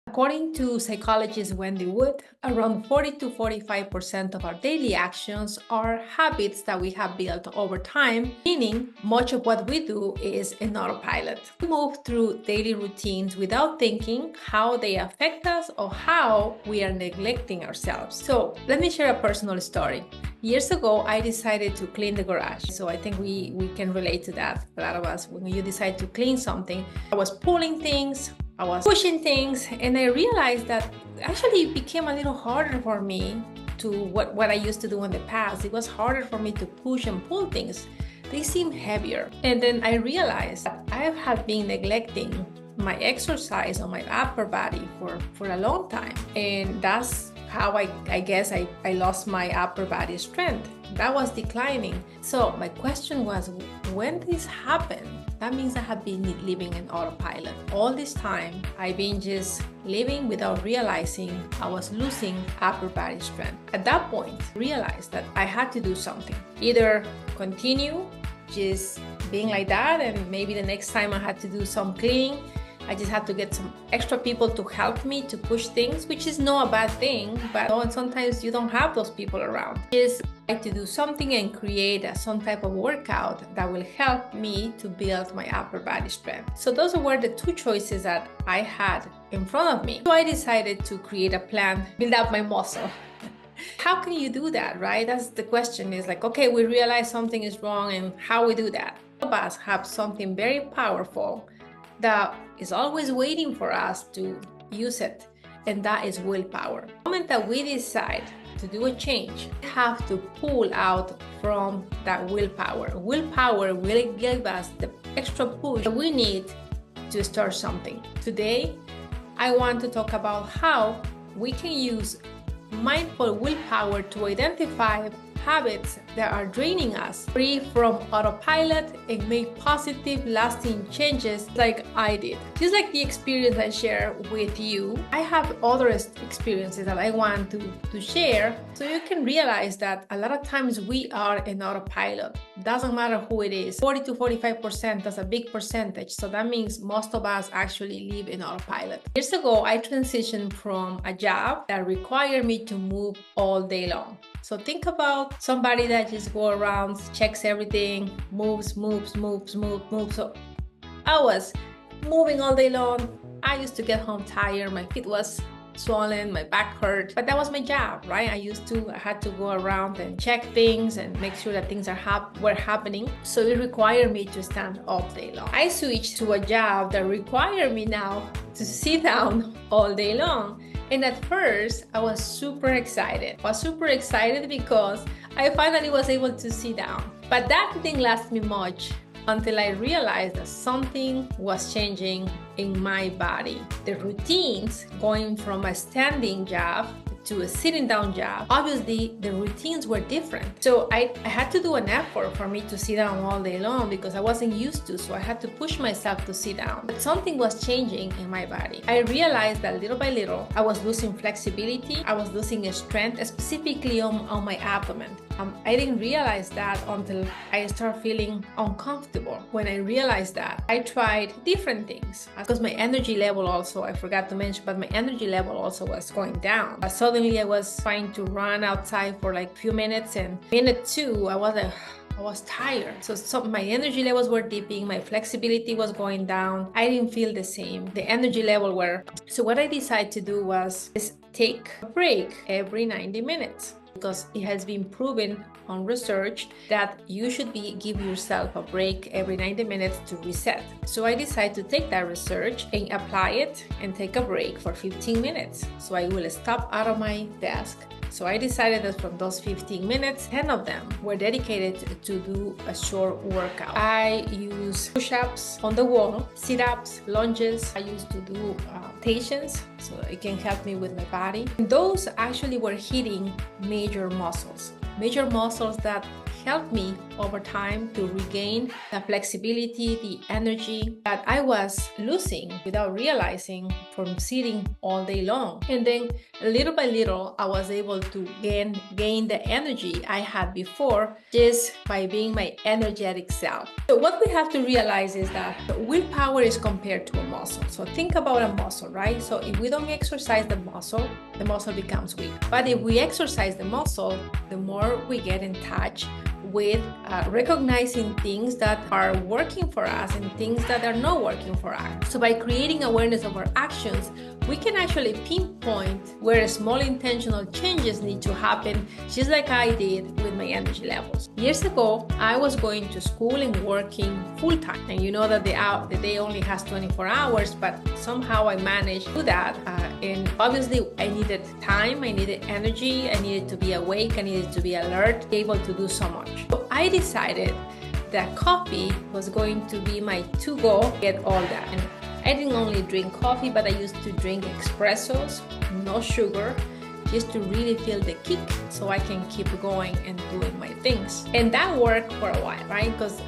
According to psychologist Wendy Wood, around 40 to 45% of our daily actions are habits that we have built over time, meaning much of what we do is in autopilot. We move through daily routines without thinking how they affect us or how we are neglecting ourselves. So let me share a personal story. Years ago, I decided to clean the garage. So I think we can relate to that. A lot of us, when you decide to clean something, I was pulling things, I was pushing things, and I realized that actually it became a little harder for me to what I used to do in the past. It was harder for me to push and pull things. They seemed heavier. And then I realized that I have been neglecting my exercise on my upper body for a long time. And that's how I guess I lost my upper body strength. That was declining. So my question was, when this happened, that means I have been living in autopilot. All this time, I've been just living without realizing I was losing upper body strength. At that point, I realized that I had to do something. Either continue just being like that, and maybe the next time I had to do some cleaning, I just had to get some extra people to help me to push things, which is not a bad thing, but sometimes you don't have those people around. Just like to do something and create some type of workout that will help me to build my upper body strength. So those were the two choices that I had in front of me. So I decided to create a plan, build up my muscle. How can you do that, right? That's the question. Is like, okay, we realize something is wrong, and how we do that? All of us have something very powerful that is always waiting for us to use it, and that is willpower. The moment that we decide to do a change, we have to pull out from that willpower. Willpower will give us the extra push that we need to start something. Today, I want to talk about how we can use mindful willpower to identify habits that are draining us, free from autopilot, and make positive, lasting changes like I did. Just like the experience I share with you, I have other experiences that I want to share so you can realize that a lot of times we are in autopilot. Doesn't matter who it is. 40 to 45%, that's a big percentage. So that means most of us actually live in autopilot. Years ago, I transitioned from a job that required me to move all day long. So think about somebody that just go around, checks everything, moves. So I was moving all day long. I used to get home tired. My feet was swollen, my back hurt, but that was my job, right? I had to go around and check things and make sure that things were happening. So it required me to stand all day long. I switched to a job that required me now to sit down all day long. And at first, I was super excited. I was super excited because I finally was able to sit down. But that didn't last me much until I realized that something was changing in my body. The routines going from a standing job to a sitting down job, obviously the routines were different. So I had to do an effort for me to sit down all day long because I wasn't used to, so I had to push myself to sit down. But something was changing in my body. I realized that little by little, I was losing flexibility, I was losing strength, specifically on my abdomen. I didn't realize that until I started feeling uncomfortable. When I realized that, I tried different things because my energy level also, I forgot to mention, but my energy level also was going down. Suddenly I was trying to run outside for like a few minutes, and minute 2, I was tired. So my energy levels were dipping, my flexibility was going down. I didn't feel the same. The energy level were. So what I decided to do was just take a break every 90 minutes. Because it has been proven on research that you should give yourself a break every 90 minutes to reset. So I decided to take that research and apply it and take a break for 15 minutes. So I will stop out of my desk. So I decided that from those 15 minutes, 10 of them were dedicated to do a short workout. I use push-ups on the wall, sit-ups, lunges. I used to do rotations so it can help me with my body. And those actually were hitting major muscles that helped me over time to regain the flexibility, the energy that I was losing without realizing from sitting all day long. And then little by little, I was able to gain the energy I had before just by being my energetic self. So what we have to realize is that willpower is compared to a muscle. So think about a muscle, right? So if we don't exercise the muscle becomes weak. But if we exercise the muscle, the more we get in touch with recognizing things that are working for us and things that are not working for us. So by creating awareness of our actions, we can actually pinpoint where small intentional changes need to happen, just like I did with my energy levels. Years ago, I was going to school and working full-time. And you know that the day only has 24 hours, but somehow I managed to do that. And obviously, I needed time, I needed energy, I needed to be awake, I needed to be alert, able to do so much. So I decided that coffee was going to be my to-go, get all that. And I didn't only drink coffee, but I used to drink espressos, no sugar, just to really feel the kick so I can keep going and doing my things. And that worked for a while, right? Because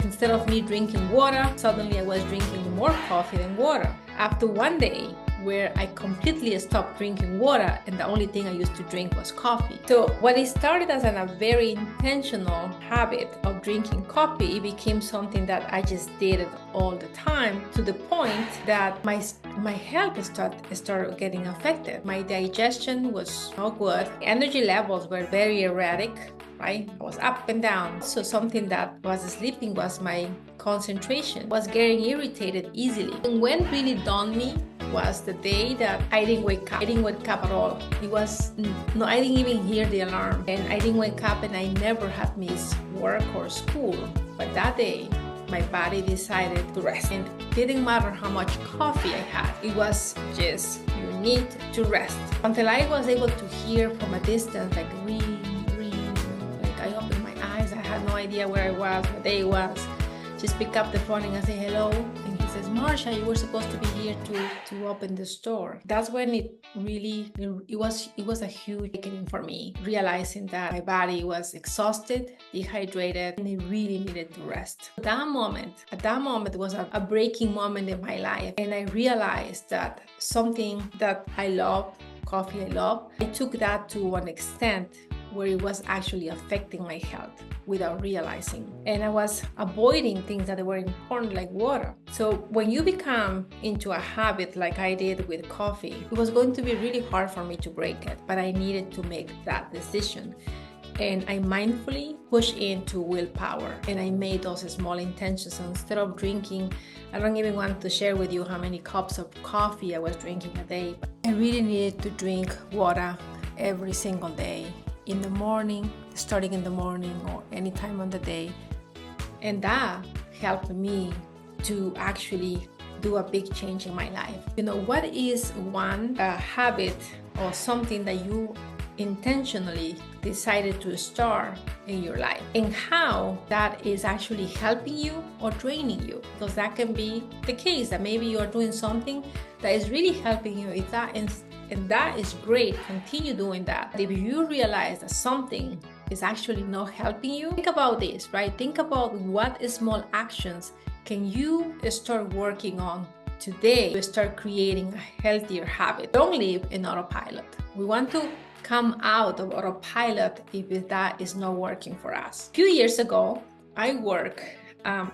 instead of me drinking water, suddenly I was drinking more coffee than water. After one day, where I completely stopped drinking water and the only thing I used to drink was coffee. So what it started as a very intentional habit of drinking coffee, it became something that I just did it all the time, to the point that my health started getting affected. My digestion was not good. Energy levels were very erratic, right? I was up and down. So something that was sleeping was my concentration, was getting irritated easily. And when really dawned me was the day that I didn't wake up. I didn't wake up at all. I didn't even hear the alarm. And I didn't wake up, and I never had missed work or school. But that day, my body decided to rest. And it didn't matter how much coffee I had. It was just, you need to rest. Until I was able to hear from a distance, like ring, like I opened my eyes. I had no idea where I was, what day it was. Just pick up the phone and I say hello. And he says, Marsha, you were supposed to be here to open the store. That's when it was a huge awakening for me, realizing that my body was exhausted, dehydrated, and it really needed to rest. At that moment was a breaking moment in my life. And I realized that something that I love, coffee I love, I took that to an extent where it was actually affecting my health without realizing. And I was avoiding things that were important, like water. So when you become into a habit like I did with coffee, it was going to be really hard for me to break it, but I needed to make that decision. And I mindfully pushed into willpower, and I made those small intentions. So instead of drinking, I don't even want to share with you how many cups of coffee I was drinking a day, but I really needed to drink water every single day, in the morning, starting in the morning or any time on the day. And that helped me to actually do a big change in my life. You know, what is one habit or something that you intentionally decided to start in your life, and how that is actually helping you or draining you? Because that can be the case, that maybe you are doing something that is really helping you. And that is great. Continue doing that. If you realize that something is actually not helping you, think about this, right? Think about what small actions can you start working on today to start creating a healthier habit. Don't live in autopilot. We want to come out of autopilot if that is not working for us. A few years ago, I worked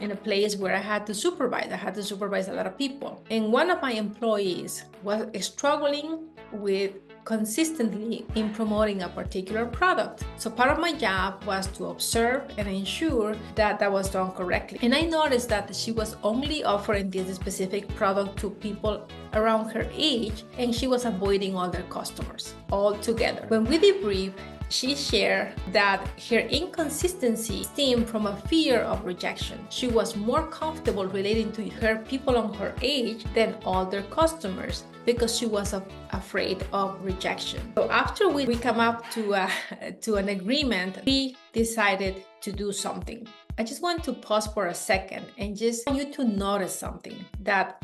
in a place where I had to supervise a lot of people. And one of my employees was struggling with consistently in promoting a particular product. So part of my job was to observe and ensure that that was done correctly. And I noticed that she was only offering this specific product to people around her age, and she was avoiding other customers altogether. When we debriefed, she shared that her inconsistency stemmed from a fear of rejection. She was more comfortable relating to her people on her age than other customers because she was afraid of rejection. So after we come up to an agreement, we decided to do something. I just want to pause for a second and just want you to notice something that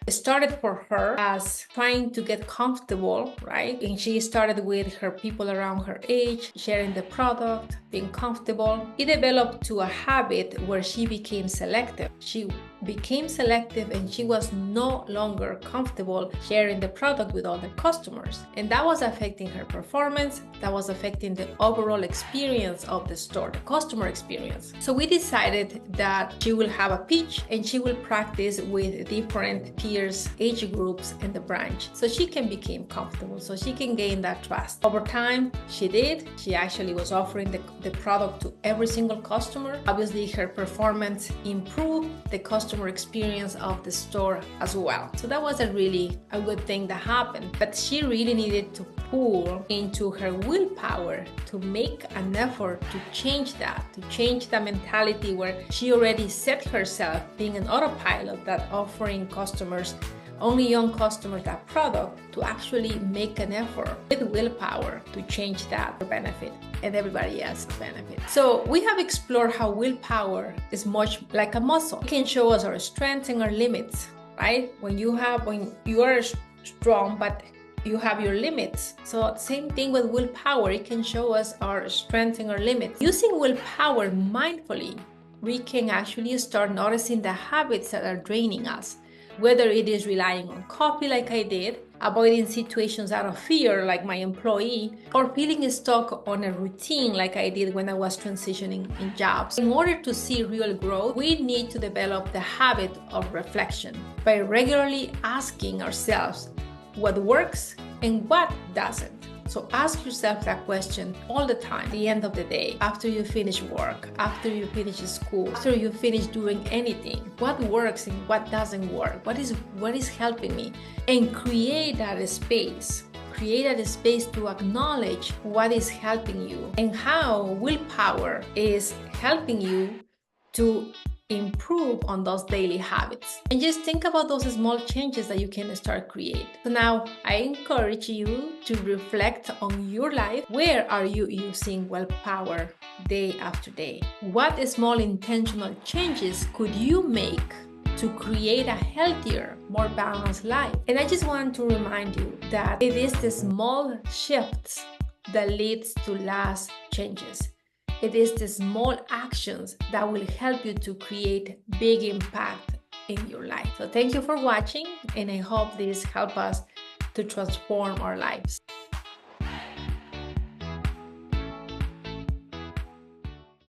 started for her as trying to get comfortable, right? And she started with her people around her age, sharing the product, being comfortable. It developed to a habit where she became selective. She became selective and she was no longer comfortable sharing the product with other customers. And that was affecting her performance. That was affecting the overall experience of the store, the customer experience. So we decided that she will have a pitch and she will practice with different peers, age groups in the branch so she can become comfortable, so she can gain that trust. Over time, she did. She actually was offering the product to every single customer. Obviously, her performance improved, the customer experience of the store as well. So that was a good thing that happened. But she really needed to pull into her willpower to make an effort to change that, to change the mentality where she already set herself being an autopilot, that offering customers, only young customers, that product, to actually make an effort with willpower to change that for benefit and everybody else's benefit. So we have explored how willpower is much like a muscle. It can show us our strengths and our limits, right? When you are strong, but you have your limits. So same thing with willpower. It can show us our strengths and our limits. Using willpower mindfully, we can actually start noticing the habits that are draining us, whether it is relying on coffee like I did, avoiding situations out of fear like my employee, or feeling stuck on a routine like I did when I was transitioning in jobs. In order to see real growth, we need to develop the habit of reflection by regularly asking ourselves what works and what doesn't. So ask yourself that question all the time, at the end of the day, after you finish work, after you finish school, after you finish doing anything. What works and what doesn't work? What is helping me? And create that space. Create a space to acknowledge what is helping you and how willpower is helping you to improve on those daily habits. And just think about those small changes that you can start creating. So now I encourage you to reflect on your life. Where are you using willpower day after day? What small intentional changes could you make to create a healthier, more balanced life? And I just want to remind you that it is the small shifts that leads to large changes. It is the small actions that will help you to create big impact in your life. So thank you for watching, and I hope this helps us to transform our lives.